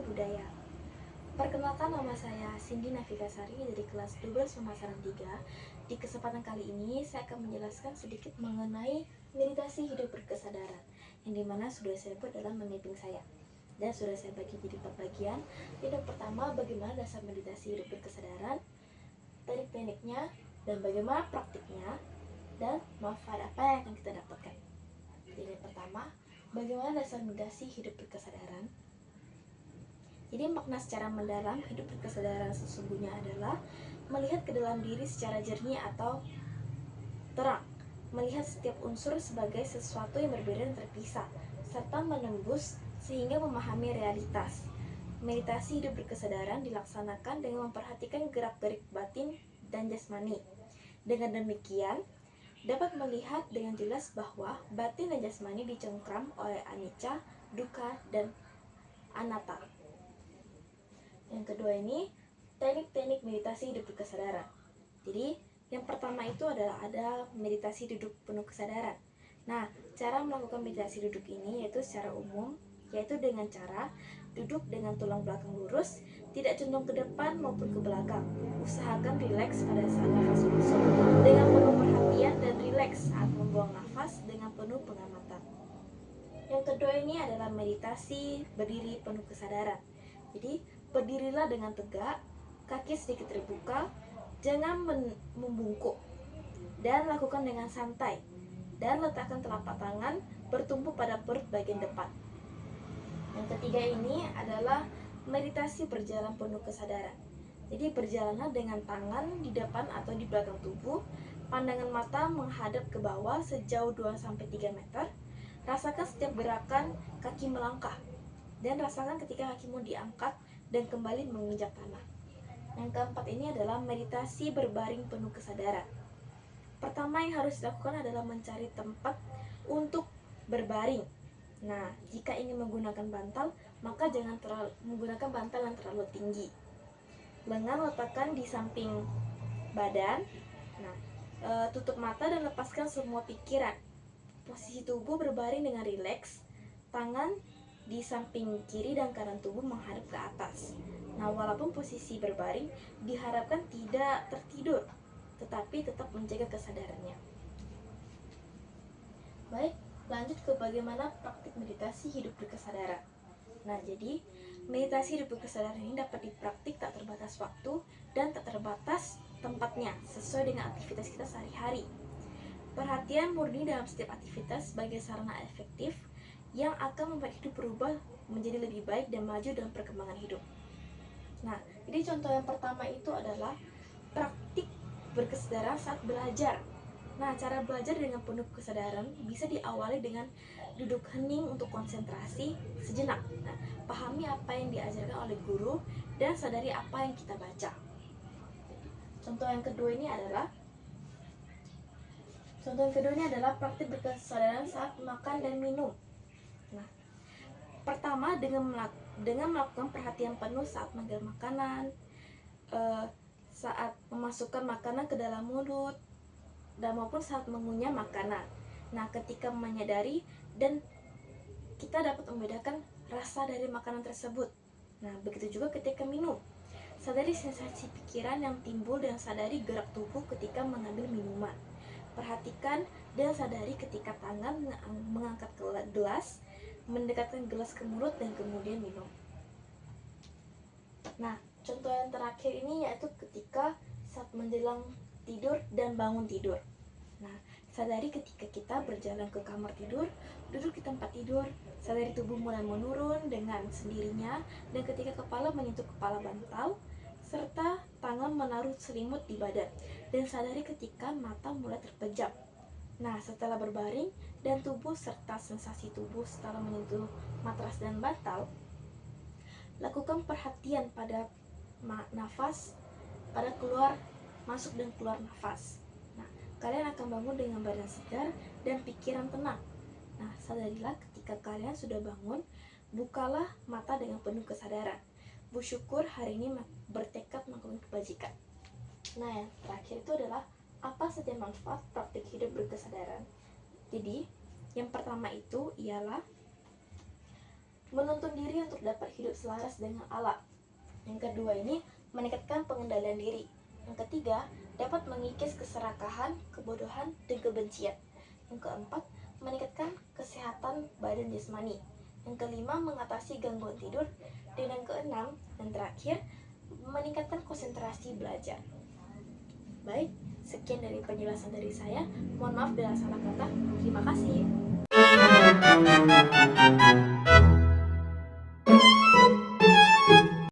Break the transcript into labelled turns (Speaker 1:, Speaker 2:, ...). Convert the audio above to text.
Speaker 1: Ilmu Budaya. Perkenalkan, nama saya Cindy Navigasari dari kelas 12 pemasaran 3. Di kesempatan kali ini saya akan menjelaskan sedikit mengenai meditasi hidup berkesadaran, yang dimana sudah saya buat dalam meniping saya. Dan sudah saya bagi jadi 4 bagian. Yang pertama, bagaimana dasar meditasi hidup berkesadaran, teknik-tekniknya, dan bagaimana praktiknya, dan manfaat apa yang akan kita dapatkan. Jadi yang pertama, bagaimana dasar meditasi hidup berkesadaran. Jadi makna secara mendalam hidup berkesadaran sesungguhnya adalah melihat ke dalam diri secara jernih atau terang, melihat setiap unsur sebagai sesuatu yang berbeda dan terpisah, serta menembus sehingga memahami realitas. Meditasi hidup berkesadaran dilaksanakan dengan memperhatikan gerak-gerik batin dan jasmani. Dengan demikian, dapat melihat dengan jelas bahwa batin dan jasmani dicengkram oleh anicca, dukkha, dan anatta. Yang kedua ini, teknik-teknik meditasi hidup berkesadaran. Jadi, yang pertama itu adalah ada meditasi duduk penuh kesadaran. Nah, cara melakukan meditasi duduk ini yaitu secara umum, yaitu dengan cara duduk dengan tulang belakang lurus, tidak condong ke depan maupun ke belakang. Usahakan rileks pada saat nafas masuk dengan penuh perhatian dan rileks saat membuang nafas dengan penuh pengamatan. Yang kedua ini adalah meditasi berdiri penuh kesadaran. Jadi, berdirilah dengan tegak, kaki sedikit terbuka, jangan membungkuk, dan lakukan dengan santai, dan letakkan telapak tangan bertumpu pada perut bagian depan. Yang ketiga ini adalah meditasi berjalan penuh kesadaran. Jadi berjalanlah dengan tangan di depan atau di belakang tubuh, pandangan mata menghadap ke bawah sejauh 2-3 meter. Rasakan setiap gerakan kaki melangkah, dan rasakan ketika kakimu diangkat dan kembali menginjak tanah. Yang keempat ini adalah meditasi berbaring penuh kesadaran. Pertama yang harus dilakukan adalah mencari tempat untuk berbaring. Nah, jika ingin menggunakan bantal, maka jangan menggunakan bantal yang terlalu tinggi. Lengan letakkan di samping badan. Nah, tutup mata dan lepaskan semua pikiran. Posisi tubuh berbaring dengan rileks, tangan di samping kiri dan kanan tubuh menghadap ke atas. Nah, walaupun posisi berbaring diharapkan tidak tertidur, tetapi tetap menjaga kesadarannya. Baik, lanjut ke bagaimana praktik meditasi hidup berkesadaran. Nah, jadi meditasi hidup berkesadaran ini dapat dipraktik tak terbatas waktu dan tak terbatas tempatnya, sesuai dengan aktivitas kita sehari-hari. Perhatian murni dalam setiap aktivitas sebagai sarana efektif yang akan membuat hidup berubah menjadi lebih baik dan maju dalam perkembangan hidup. Nah, jadi contoh yang pertama itu adalah praktik berkesadaran saat belajar. Nah, cara belajar dengan penuh kesadaran bisa diawali dengan duduk hening untuk konsentrasi sejenak. Nah, pahami apa yang diajarkan oleh guru dan sadari apa yang kita baca. Contoh yang kedua ini adalah praktik berkesadaran saat makan dan minum. Nah, pertama dengan melakukan perhatian penuh saat mengambil makanan, saat memasukkan makanan ke dalam mulut, dan maupun saat mengunyah makanan. Nah, ketika menyadari dan kita dapat membedakan rasa dari makanan tersebut. Nah, begitu juga ketika minum. Sadari sensasi pikiran yang timbul dan sadari gerak tubuh ketika mengambil minuman. Perhatikan dan sadari ketika tangan mengangkat gelas, mendekatkan gelas ke mulut dan kemudian minum. Nah, contoh yang terakhir ini yaitu ketika saat menjelang tidur dan bangun tidur. Nah, sadari ketika kita berjalan ke kamar tidur, duduk di tempat tidur, sadari tubuh mulai menurun dengan sendirinya, dan ketika kepala menyentuh kepala bantal, serta tangan menaruh selimut di badan, dan sadari ketika mata mulai terpejam. Nah, setelah berbaring dan tubuh serta sensasi tubuh setelah menyentuh matras dan bantal, lakukan perhatian pada nafas, pada masuk dan keluar nafas. Nah, kalian akan bangun dengan badan segar dan pikiran tenang. Nah, sadarilah ketika kalian sudah bangun, bukalah mata dengan penuh kesadaran. Bersyukur hari ini bertekad melakukan kebajikan. Nah, yang terakhir itu adalah apa saja manfaat praktik hidup berkesadaran. Jadi, yang pertama itu ialah menuntun diri untuk dapat hidup selaras dengan alam. Yang kedua ini meningkatkan pengendalian diri. Yang ketiga, dapat mengikis keserakahan, kebodohan, dan kebencian. Yang keempat, meningkatkan kesehatan badan jasmani. Yang kelima, mengatasi gangguan tidur. Dan yang keenam dan terakhir, meningkatkan konsentrasi belajar. Baik, sekian dari penjelasan dari saya. Mohon maaf bila salah kata. Terima kasih.